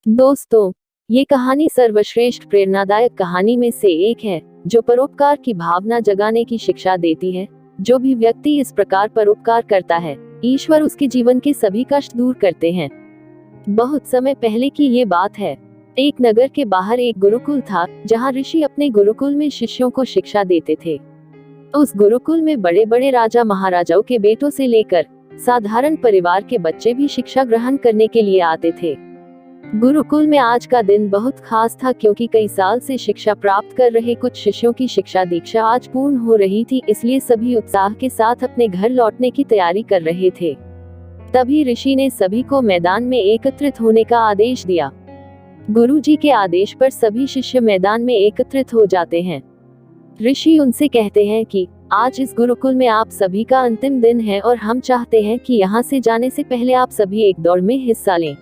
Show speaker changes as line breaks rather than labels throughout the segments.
दोस्तों, ये कहानी सर्वश्रेष्ठ प्रेरणादायक कहानी में से एक है, जो परोपकार की भावना जगाने की शिक्षा देती है। जो भी व्यक्ति इस प्रकार परोपकार करता है, ईश्वर उसके जीवन के सभी कष्ट दूर करते हैं। बहुत समय पहले की ये बात है। एक नगर के बाहर एक गुरुकुल था, जहाँ ऋषि अपने गुरुकुल में शिष्यों को शिक्षा देते थे। उस गुरुकुल में बड़े बड़े राजा महाराजाओं के बेटों से लेकर साधारण परिवार के बच्चे भी शिक्षा ग्रहण करने के लिए आते थे। गुरुकुल में आज का दिन बहुत खास था, क्योंकि कई साल से शिक्षा प्राप्त कर रहे कुछ शिष्यों की शिक्षा दीक्षा आज पूर्ण हो रही थी, इसलिए सभी उत्साह के साथ अपने घर लौटने की तैयारी कर रहे थे। तभी ऋषि ने सभी को मैदान में एकत्रित होने का आदेश दिया। गुरुजी के आदेश पर सभी शिष्य मैदान में एकत्रित हो जाते हैं। ऋषि उनसे कहते हैं कि आज इस गुरुकुल में आप सभी का अंतिम दिन है और हम चाहते हैं कि यहाँ से जाने से पहले आप सभी एक दौड़ में हिस्सा लें।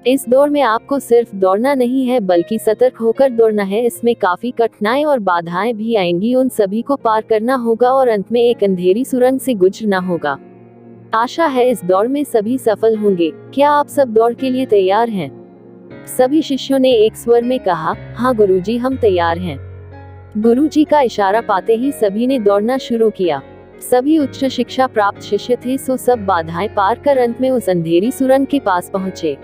इस दौड़ में आपको सिर्फ दौड़ना नहीं है, बल्कि सतर्क होकर दौड़ना है। इसमें काफी कठिनाई और बाधाएं भी आएंगी, उन सभी को पार करना होगा और अंत में एक अंधेरी सुरंग से गुजरना होगा। आशा है इस दौड़ में सभी सफल होंगे। क्या आप सब दौड़ के लिए तैयार हैं? सभी शिष्यों ने एक स्वर में कहा, हाँ गुरुजी, हम तैयार हैं। गुरुजी का इशारा पाते ही सभी ने दौड़ना शुरू किया। सभी उच्च शिक्षा प्राप्त शिष्य थे, सो सब बाधाएं पार कर अंत में उस अंधेरी सुरंग के पास पहुंचे।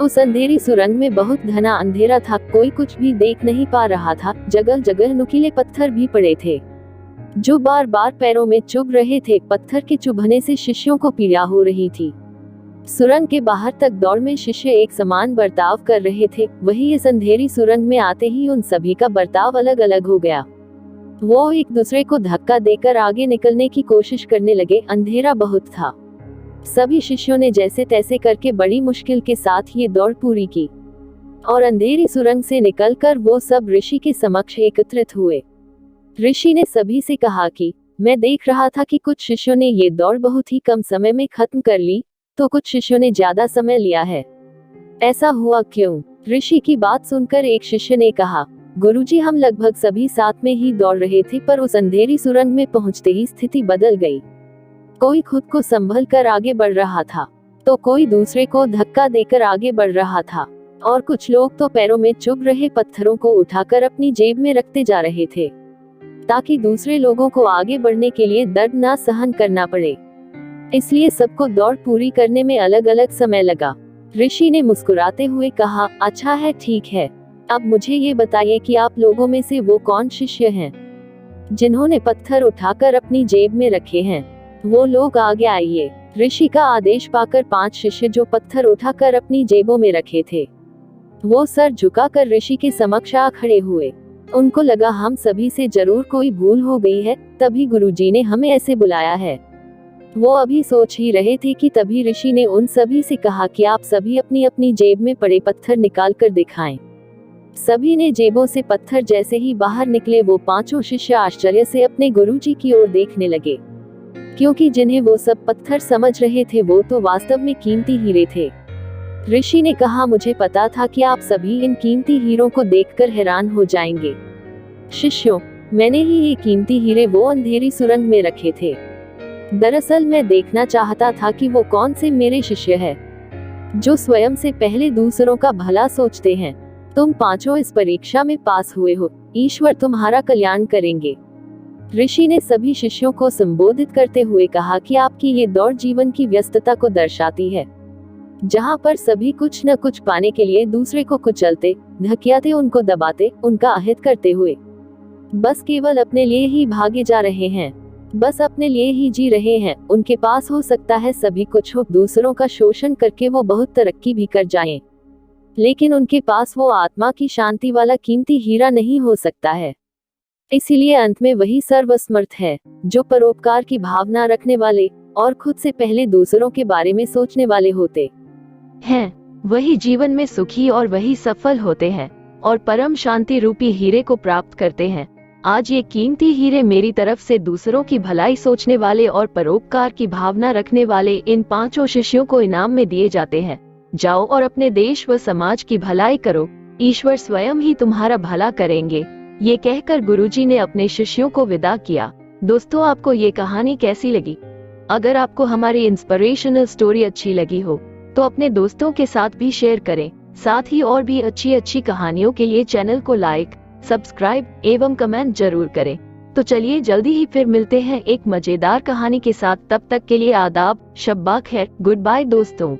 उस अंधेरी सुरंग में बहुत घना अंधेरा था, कोई कुछ भी देख नहीं पा रहा था। जगह जगह नुकीले पत्थर भी पड़े थे, जो बार बार पैरों में चुभ रहे थे। पत्थर के चुभने से शिष्यों को पीड़ा हो रही थी। सुरंग के बाहर तक दौड़ में शिष्य एक समान बर्ताव कर रहे थे, वही इस अंधेरी सुरंग में आते ही उन सभी का बर्ताव अलग अलग हो गया। वो एक दूसरे को धक्का देकर आगे निकलने की कोशिश करने लगे। अंधेरा बहुत था। सभी शिष्यों ने जैसे तैसे करके बड़ी मुश्किल के साथ ये दौड़ पूरी की और अंधेरी सुरंग से निकलकर वो सब ऋषि के समक्ष एकत्रित हुए। ऋषि ने सभी से कहा कि मैं देख रहा था कि कुछ शिष्यों ने ये दौड़ बहुत ही कम समय में खत्म कर ली, तो कुछ शिष्यों ने ज्यादा समय लिया है। ऐसा हुआ क्यों? ऋषि की बात सुनकर एक शिष्य ने कहा, गुरुजी, हम लगभग सभी साथ में ही दौड़ रहे थे, पर उस अंधेरी सुरंग में पहुंचते ही स्थिति बदल गई। कोई खुद को संभल कर आगे बढ़ रहा था, तो कोई दूसरे को धक्का देकर आगे बढ़ रहा था, और कुछ लोग तो पैरों में चुभ रहे पत्थरों को उठाकर अपनी जेब में रखते जा रहे थे, ताकि दूसरे लोगों को आगे बढ़ने के लिए दर्द ना सहन करना पड़े। इसलिए सबको दौड़ पूरी करने में अलग अलग समय लगा। ऋषि ने मुस्कुराते हुए कहा, अच्छा है, ठीक है। अब मुझे ये बताइए कि आप लोगों में से वो कौन शिष्य हैं जिन्होंने पत्थर उठाकर अपनी जेब में रखे हैं? वो लोग आगे आइए। ऋषि का आदेश पाकर 5 शिष्य जो पत्थर उठाकर अपनी जेबों में रखे थे, वो सर झुकाकर ऋषि के समक्ष आ खड़े हुए। उनको लगा हम सभी से जरूर कोई भूल हो गई है, तभी गुरुजी ने हमें ऐसे बुलाया है। वो अभी सोच ही रहे थे कि तभी ऋषि ने उन सभी से कहा कि आप सभी अपनी अपनी जेब में पड़े पत्थर निकाल कर दिखाएं। सभी ने जेबों से पत्थर जैसे ही बाहर निकले, वो 5 शिष्य आश्चर्य से अपने गुरुजी की ओर देखने लगे, क्योंकि जिन्हें वो सब पत्थर समझ रहे थे वो तो वास्तव में कीमती हीरे थे। ऋषि ने कहा, मुझे पता था कि आप सभी इन कीमती हीरों को देखकर हैरान हो जाएंगे। शिष्यों, मैंने ही ये कीमती हीरे वो अंधेरी सुरंग में रखे थे। दरअसल मैं देखना चाहता था कि वो कौन से मेरे शिष्य हैं जो स्वयं से पहले दूसरों का भला सोचते हैं। तुम 5 इस परीक्षा में पास हुए हो, ईश्वर तुम्हारा कल्याण करेंगे। ऋषि ने सभी शिष्यों को संबोधित करते हुए कहा कि आपकी ये दौड़ जीवन की व्यस्तता को दर्शाती है, जहाँ पर सभी कुछ न कुछ पाने के लिए दूसरे को कुचलते, धकियाते, उनको दबाते, उनका अहित करते हुए बस केवल अपने लिए ही भागे जा रहे हैं, बस अपने लिए ही जी रहे हैं। उनके पास हो सकता है सभी कुछ हो, दूसरों का शोषण करके वो बहुत तरक्की भी कर जाएं, लेकिन उनके पास वो आत्मा की शांति वाला कीमती हीरा नहीं हो सकता है। इसीलिए अंत में वही सर्वसमर्थ है जो परोपकार की भावना रखने वाले और खुद से पहले दूसरों के बारे में सोचने वाले होते
हैं। वही जीवन में सुखी और वही सफल होते हैं और परम शांति रूपी हीरे को प्राप्त करते हैं। आज ये कीमती हीरे मेरी तरफ से दूसरों की भलाई सोचने वाले और परोपकार की भावना रखने वाले इन 5 शिष्यों को इनाम में दिए जाते हैं। जाओ और अपने देश व समाज की भलाई करो, ईश्वर स्वयं ही तुम्हारा भला करेंगे। ये कहकर गुरुजी ने अपने शिष्यों को विदा किया। दोस्तों, आपको ये कहानी कैसी लगी? अगर आपको हमारी इंस्पिरेशनल स्टोरी अच्छी लगी हो तो अपने दोस्तों के साथ भी शेयर करें। साथ ही और भी अच्छी अच्छी कहानियों के लिए चैनल को लाइक, सब्सक्राइब एवं कमेंट जरूर करें। तो चलिए जल्दी ही फिर मिलते हैं एक मजेदार कहानी के साथ। तब तक के लिए आदाब, शब्बा खैर, गुड बाय दोस्तों।